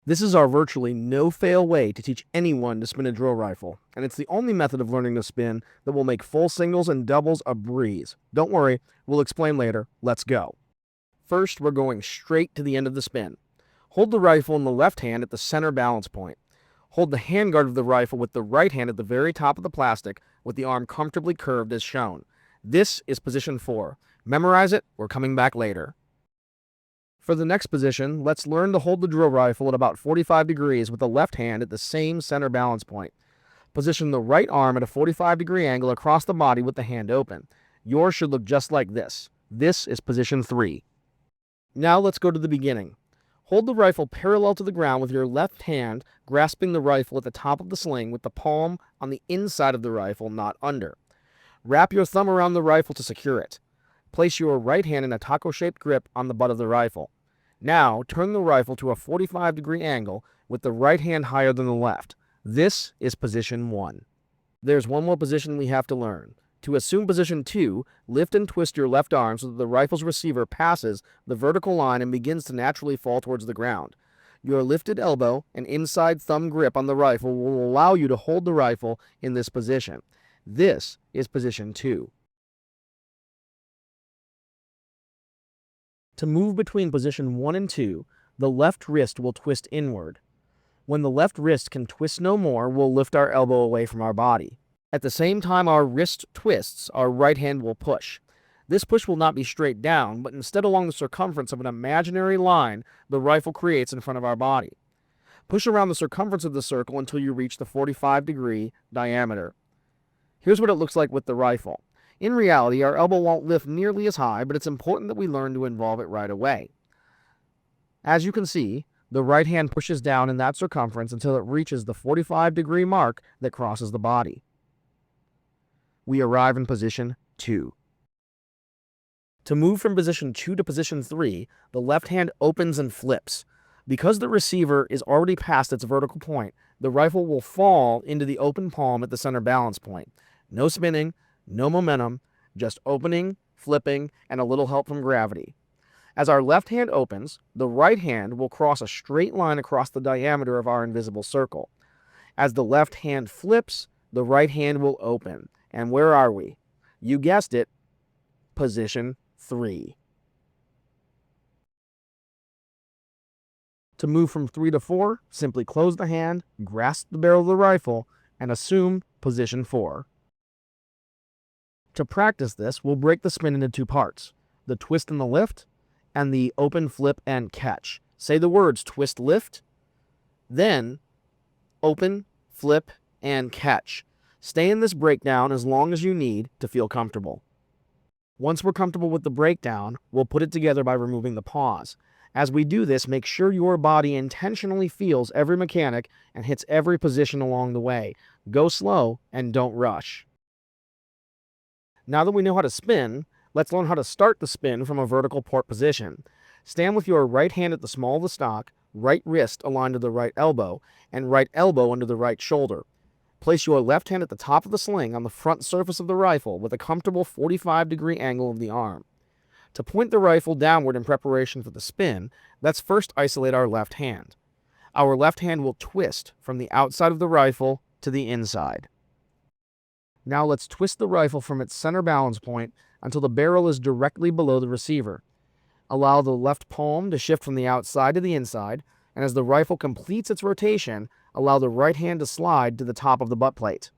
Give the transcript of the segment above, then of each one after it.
This is our virtually no-fail way to teach anyone to spin a drill rifle, and it's the only method of learning to spin that will make full singles and doubles a breeze. Don't worry, we'll explain later. Let's go. First, we're going straight to the end of the spin. Hold the rifle in the left hand at the center balance point. Hold the handguard of the rifle with the right hand at the very top of the plastic with the arm comfortably curved as shown. This is position 4. Memorize it, we're coming back later. For the next position, let's learn to hold the drill rifle at about 45 degrees with the left hand at the same center balance point. Position the right arm at a 45-degree angle across the body with the hand open. Yours should look just like this. This is position 3. Now let's go to the beginning. Hold the rifle parallel to the ground with your left hand grasping the rifle at the top of the sling with the palm on the inside of the rifle, not under. Wrap your thumb around the rifle to secure it. Place your right hand in a taco-shaped grip on the butt of the rifle. Now, turn the rifle to a 45-degree angle with the right hand higher than the left. This is position 1. There's one more position we have to learn. To assume position 2, lift and twist your left arm so that the rifle's receiver passes the vertical line and begins to naturally fall towards the ground. Your lifted elbow and inside thumb grip on the rifle will allow you to hold the rifle in this position. This is position 2. To move between position 1 and 2, the left wrist will twist inward. When the left wrist can twist no more, we'll lift our elbow away from our body. At the same time our wrist twists, our right hand will push. This push will not be straight down, but instead along the circumference of an imaginary line the rifle creates in front of our body. Push around the circumference of the circle until you reach the 45-degree diameter. Here's what it looks like with the rifle. In reality, our elbow won't lift nearly as high, but it's important that we learn to involve it right away. As you can see, the right hand pushes down in that circumference until it reaches the 45-degree mark that crosses the body. We arrive in position 2. To move from position 2 to position 3, the left hand opens and flips. Because the receiver is already past its vertical point, the rifle will fall into the open palm at the center balance point. No spinning, no momentum, just opening, flipping, and a little help from gravity. As our left hand opens, the right hand will cross a straight line across the diameter of our invisible circle. As the left hand flips, the right hand will open. And where are we? You guessed it, position 3. To move from 3 to 4, simply close the hand, grasp the barrel of the rifle, and assume position 4. To practice this, we'll break the spin into 2 parts, the twist and the lift, and the open, flip, and catch. Say the words twist, lift, then open, flip, and catch. Stay in this breakdown as long as you need to feel comfortable. Once we're comfortable with the breakdown, we'll put it together by removing the pause. As we do this, make sure your body intentionally feels every mechanic and hits every position along the way. Go slow and don't rush. Now that we know how to spin, let's learn how to start the spin from a vertical port position. Stand with your right hand at the small of the stock, right wrist aligned to the right elbow, and right elbow under the right shoulder. Place your left hand at the top of the sling on the front surface of the rifle with a comfortable 45-degree angle of the arm. To point the rifle downward in preparation for the spin, let's first isolate our left hand. Our left hand will twist from the outside of the rifle to the inside. Now let's twist the rifle from its center balance point until the barrel is directly below the receiver. Allow the left palm to shift from the outside to the inside, and as the rifle completes its rotation, allow the right hand to slide to the top of the butt plate.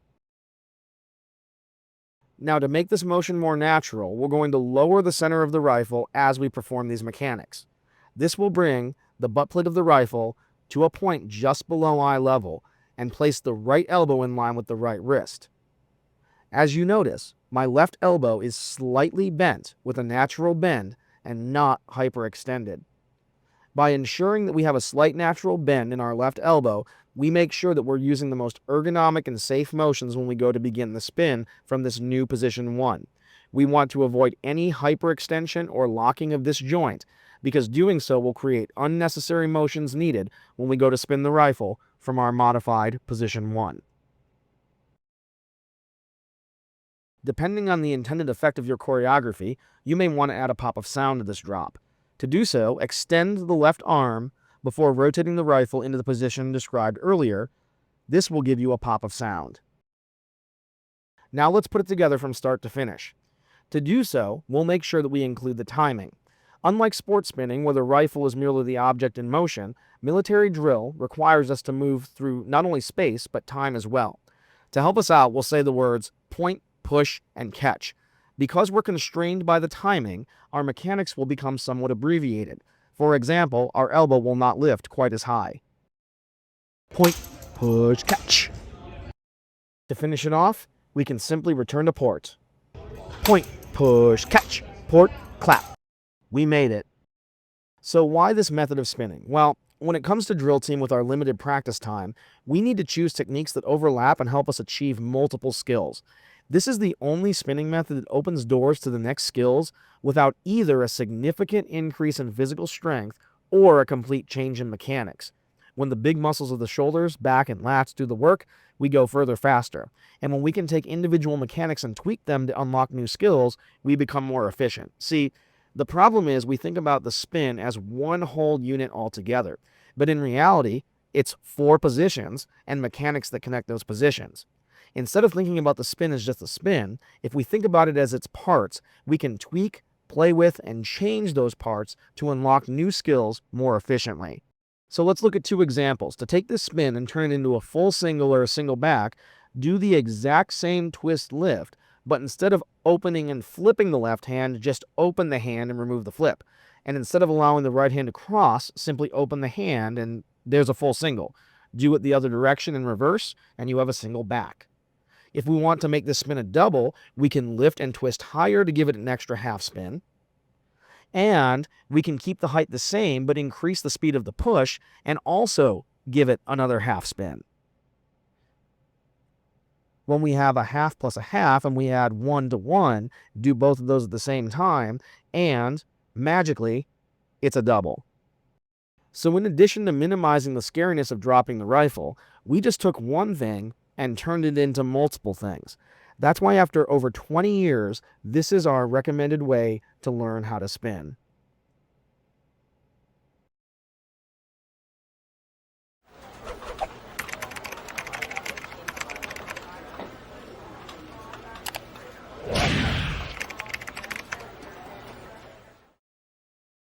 Now to make this motion more natural, we're going to lower the center of the rifle as we perform these mechanics. This will bring the butt plate of the rifle to a point just below eye level and place the right elbow in line with the right wrist. As you notice, my left elbow is slightly bent with a natural bend and not hyperextended. By ensuring that we have a slight natural bend in our left elbow, we make sure that we're using the most ergonomic and safe motions when we go to begin the spin from this new position 1. We want to avoid any hyperextension or locking of this joint, because doing so will create unnecessary motions needed when we go to spin the rifle from our modified position 1. Depending on the intended effect of your choreography, you may want to add a pop of sound to this drop. To do so, extend the left arm before rotating the rifle into the position described earlier. This will give you a pop of sound. Now let's put it together from start to finish. To do so, we'll make sure that we include the timing. Unlike sports spinning, where the rifle is merely the object in motion, military drill requires us to move through not only space, but time as well. To help us out, we'll say the words point, push, and catch. Because we're constrained by the timing, our mechanics will become somewhat abbreviated. For example, our elbow will not lift quite as high. Point, push, catch. To finish it off, we can simply return to port. Point, push, catch, port, clap. We made it. So why this method of spinning? Well, when it comes to drill team with our limited practice time, we need to choose techniques that overlap and help us achieve multiple skills. This is the only spinning method that opens doors to the next skills without either a significant increase in physical strength or a complete change in mechanics. When the big muscles of the shoulders, back, and lats do the work, we go further faster. And when we can take individual mechanics and tweak them to unlock new skills, we become more efficient. See, the problem is we think about the spin as one whole unit altogether, but in reality, it's 4 positions and mechanics that connect those positions. Instead of thinking about the spin as just a spin, if we think about it as its parts, we can tweak, play with, and change those parts to unlock new skills more efficiently. So let's look at 2 examples. To take this spin and turn it into a full single or a single back, do the exact same twist lift, but instead of opening and flipping the left hand, just open the hand and remove the flip. And instead of allowing the right hand to cross, simply open the hand and there's a full single. Do it the other direction in reverse and you have a single back. If we want to make this spin a double, we can lift and twist higher to give it an extra half spin. And we can keep the height the same, but increase the speed of the push and also give it another half spin. When we have a half plus a half and we add 1 to 1, do both of those at the same time, and magically, it's a double. So in addition to minimizing the scariness of dropping the rifle, we just took one thing and turned it into multiple things. That's why after over 20 years, this is our recommended way to learn how to spin.